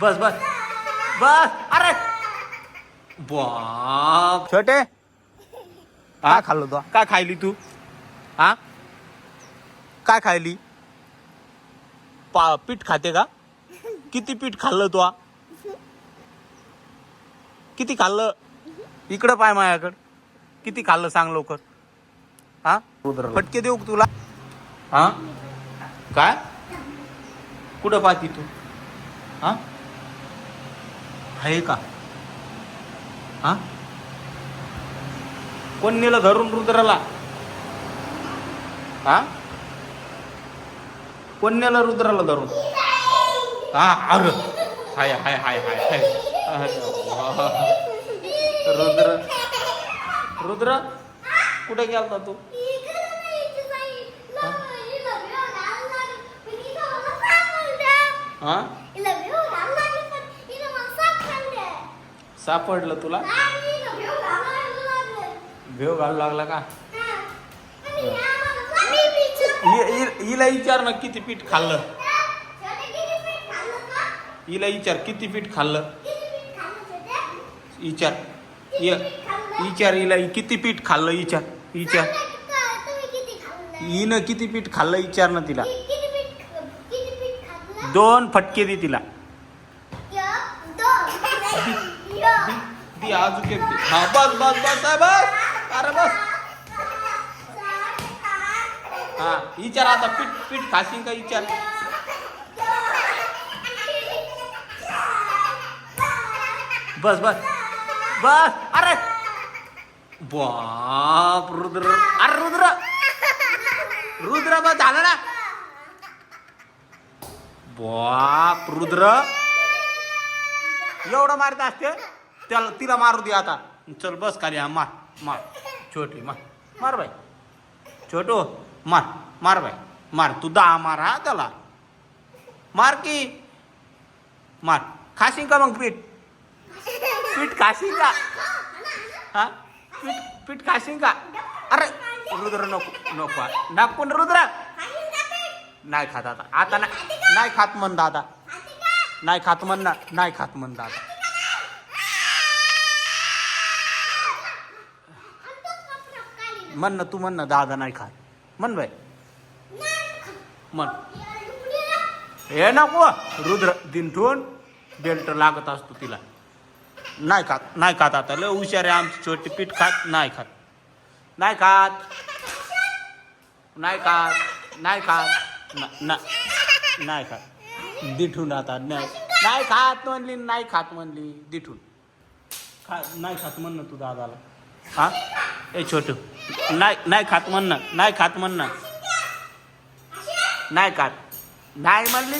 बस बस बस. अरे बाप छोटे काय खाल्लं तू? काय खायली तू? हा काय खायली? पीठ खाते का? किती पीठ खाल्लं तू? किती खाल्लं? इकडं पाय माझ्याकडं. किती खाल्लं सांग लवकर. हा फटके देऊ का तुला? हा काय कुठं पाहती तू? हा आहे का? हा कोण नेलं धरून रुद्राला? हा कोण नेलं रुद्राला धरून? हा अरे हाय हाय हाय हाय हाय. रुद्र रुद्र कुठे गेलता तू? हा सापडलं तुला? भेव घालू लागला का? हिला विचार ना किती पीठ खाल्लं. हिला विचार किती पीठ खाल्लं. विचार विचार हिला किती पीठ खाल्लं. विचार विचार हिनं किती पीठ खाल्लं विचार ना तिला. 2 फटके दे तिला. दी आजू के. हा बस बस बस बस. अरे बस. हा विचार आता पीठ पीठ खाशील का विचार. बस बस बस. अरे बाप रुद्र. अरे रुद्र रुद्र बस झालं ना. बाप रुद्र एवढं मारत असते त्याला. तिला मारू दे आता. चल बस खाली. हा मार मार छोटी मार मार बाई. छोटू मार मार बाई मार. तू 10 मार. हा त्याला मार की मार. खाशील का मग पीठ? पीठ खाशील का? हा पीठ पीठ खाशील का? अरे रुद्र नको नको नको रुद्र. नाही खात आता. आता नाही खात म्हण दादा. नाही खात म्हण ना. नाही खात म्हण दादा. म्हण ना तू. म्हण ना दादा नाही खात. म्हण बाई म्हण. हे नको रुद्र दिंठून बेल्ट लागत असतो तिला. नाही खात नाही खात. आता लय हुशार आहे आमची छोटी. पीठ खात नाही खात. नाही खात नाही खात नाही खात नाही खात. दिठून आता नाही खात म्हणली. नाही खात म्हणली दिठून. नाही खात म्हण ना तू दादाला. हा ए छोटू नाही खात म्हण ना. नाही खात म्हण ना. नाही खात नाही म्हणली.